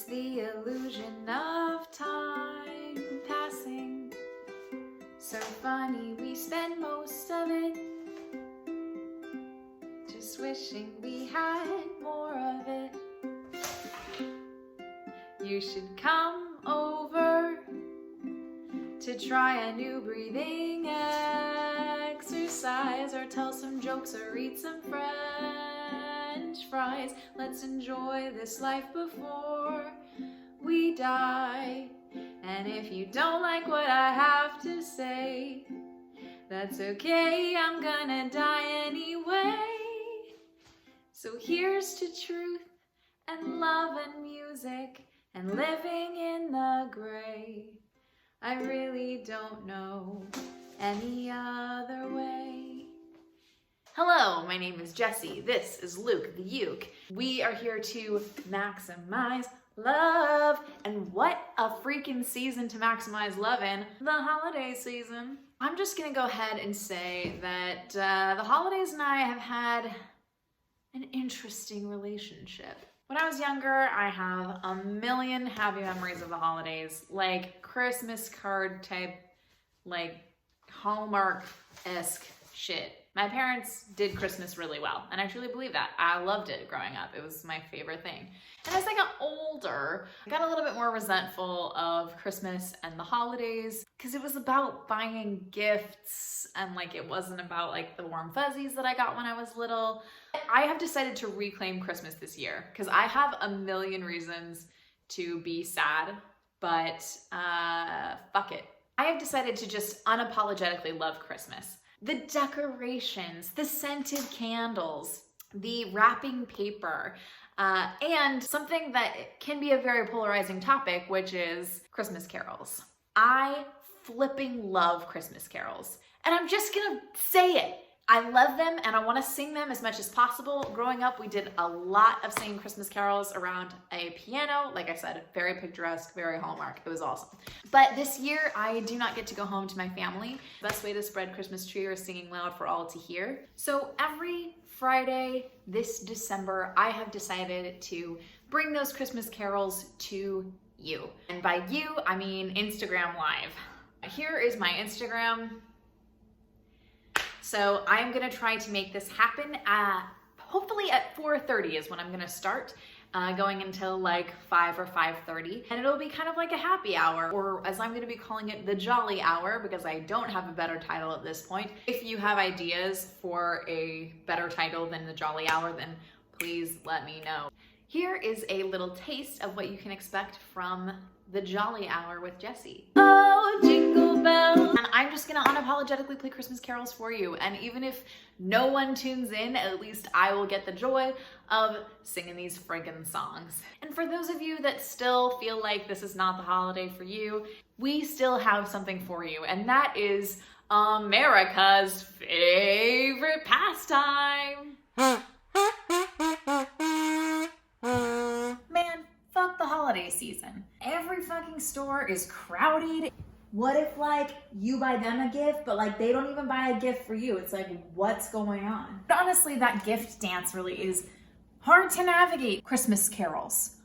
the illusion of time passing. So funny, we spend most of it just wishing we had more of it. You should come over to try a new breathing exercise, or tell some jokes, or eat some French fries. Let's enjoy this life before we die. And if you don't like what I have to say, that's okay, I'm gonna die anyway. So here's to truth and love and music and living in the gray. I really don't know any other way. Hello, my name is Jessie. This is Luke the Uke. We are here to maximize love. And what a freaking season to maximize love in, the holiday season. I'm just gonna go ahead and say that the holidays and I have had an interesting relationship. When I was younger, I have a million happy memories of the holidays, like Christmas card type, like Hallmark-esque shit. My parents did Christmas really well, and I truly believe that. I loved it growing up. It was my favorite thing. And as I got older, I got a little bit more resentful of Christmas and the holidays because it was about buying gifts, and like it wasn't about like the warm fuzzies that I got when I was little. I have decided to reclaim Christmas this year because I have a million reasons to be sad, but fuck it. I have decided to just unapologetically love Christmas. The decorations, the scented candles, the wrapping paper, and something that can be a very polarizing topic, which is Christmas carols. I flipping love Christmas carols, and I'm just gonna say it. I love them and I want to sing them as much as possible. Growing up, we did a lot of singing Christmas carols around a piano. Like I said, very picturesque, very Hallmark. It was awesome. But this year, I do not get to go home to my family. Best way to spread Christmas cheer is singing loud for all to hear. So every Friday this December, I have decided to bring those Christmas carols to you. And by you, I mean Instagram Live. Here is my Instagram. So I'm gonna try to make this happen hopefully at 4:30 is when I'm gonna start, going until like 5 or 5:30. And it'll be kind of like a happy hour, or as I'm gonna be calling it, the jolly hour, because I don't have a better title at this point. If you have ideas for a better title than the jolly hour, then please let me know. Here is a little taste of what you can expect from the jolly hour with Jessie. Oh, jingle bells. And I'm just gonna unapologetically play Christmas carols for you. And even if no one tunes in, at least I will get the joy of singing these friggin' songs. And for those of you that still feel like this is not the holiday for you, we still have something for you. And that is America's favorite pastime. Man, fuck the holiday season. Every fucking store is crowded. What if like you buy them a gift, but like they don't even buy a gift for you? It's like, what's going on? But honestly, that gift dance really is hard to navigate. Christmas carols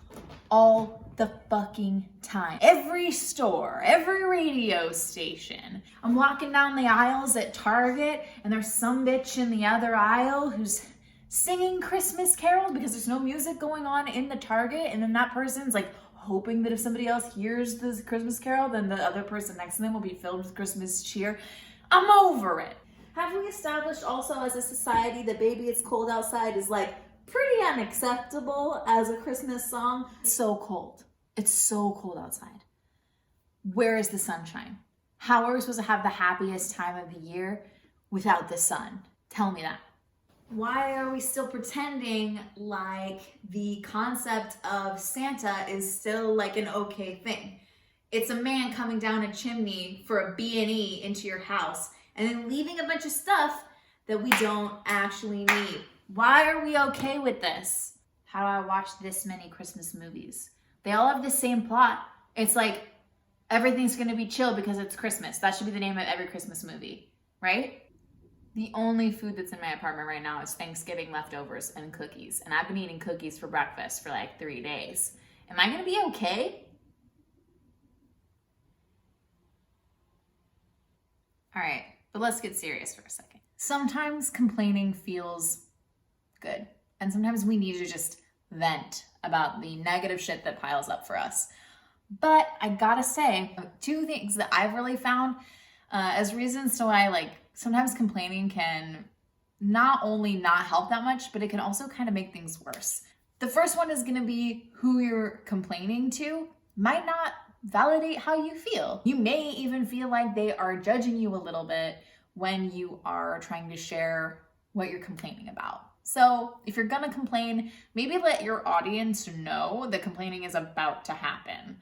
all the fucking time. Every store, every radio station. I'm walking down the aisles at Target and there's some bitch in the other aisle who's singing Christmas carols because there's no music going on in the Target, and then that person's like hoping that if somebody else hears this Christmas carol, then the other person next to them will be filled with Christmas cheer. I'm over it. Have we established also as a society that Baby It's Cold Outside is like pretty unacceptable as a Christmas song? It's so cold. It's so cold outside. Where is the sunshine? How are we supposed to have the happiest time of the year without the sun? Tell me that. Why are we still pretending like the concept of Santa is still like an okay thing? It's a man coming down a chimney for a B&E into your house and then leaving a bunch of stuff that we don't actually need. Why are we okay with this? How do I watch this many Christmas movies? They all have the same plot. It's like everything's gonna be chill because it's Christmas. That should be the name of every Christmas movie, right? The only food that's in my apartment right now is Thanksgiving leftovers and cookies. And I've been eating cookies for breakfast for like 3 days. Am I gonna be okay? All right, but let's get serious for a second. Sometimes complaining feels good, and sometimes we need to just vent about the negative shit that piles up for us. But I gotta say, two things that I've really found as reasons to why sometimes complaining can not only not help that much, but it can also kind of make things worse. The first one is gonna be who you're complaining to might not validate how you feel. You may even feel like they are judging you a little bit when you are trying to share what you're complaining about. So if you're gonna complain, maybe let your audience know that complaining is about to happen.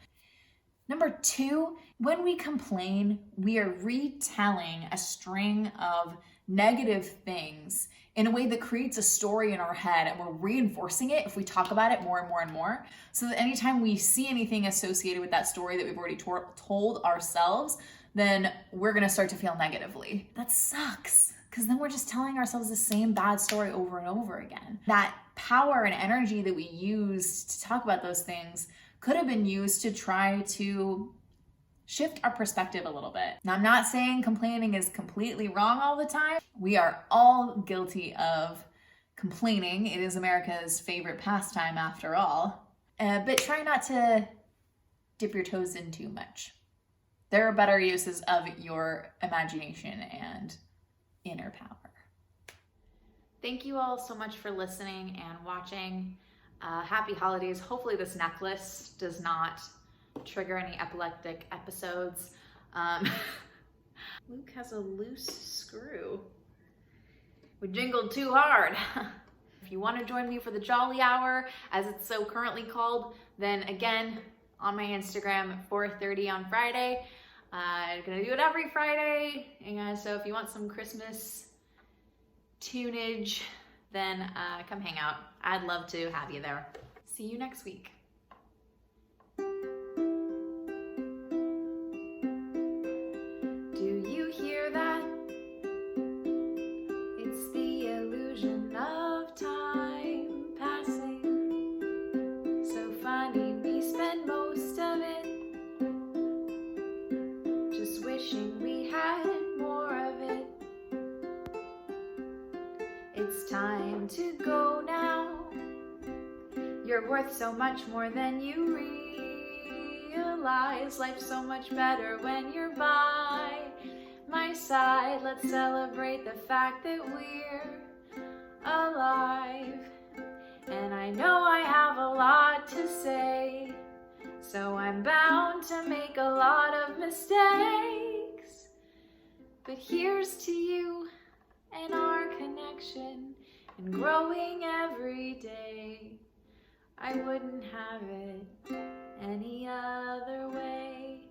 Number two, when we complain, we are retelling a string of negative things in a way that creates a story in our head, and we're reinforcing it if we talk about it more and more and more. So that anytime we see anything associated with that story that we've already told ourselves, then we're gonna start to feel negatively. That sucks, because then we're just telling ourselves the same bad story over and over again. That power and energy that we use to talk about those things could have been used to try to shift our perspective a little bit. Now, I'm not saying complaining is completely wrong all the time. We are all guilty of complaining. It is America's favorite pastime after all. But try not to dip your toes in too much. There are better uses of your imagination and inner power. Thank you all so much for listening and watching. Happy holidays. Hopefully this necklace does not trigger any epileptic episodes. Luke has a loose screw. We jingled too hard. If you want to join me for the Jolly Hour, as it's so currently called, then again, on my Instagram at 4:30 on Friday. I'm gonna do it every Friday. And so if you want some Christmas tunage, then come hang out. I'd love to have you there. See you next week. Do you hear that? It's the illusion of time passing. So funny, we spend most of it just wishing we had more of it. It's time to go now. You're worth so much more than you realize. Life's so much better when you're by my side. Let's celebrate the fact that we're alive. And I know I have a lot to say, so I'm bound to make a lot of mistakes. But here's to you and our connection, and growing every day. I wouldn't have it any other way.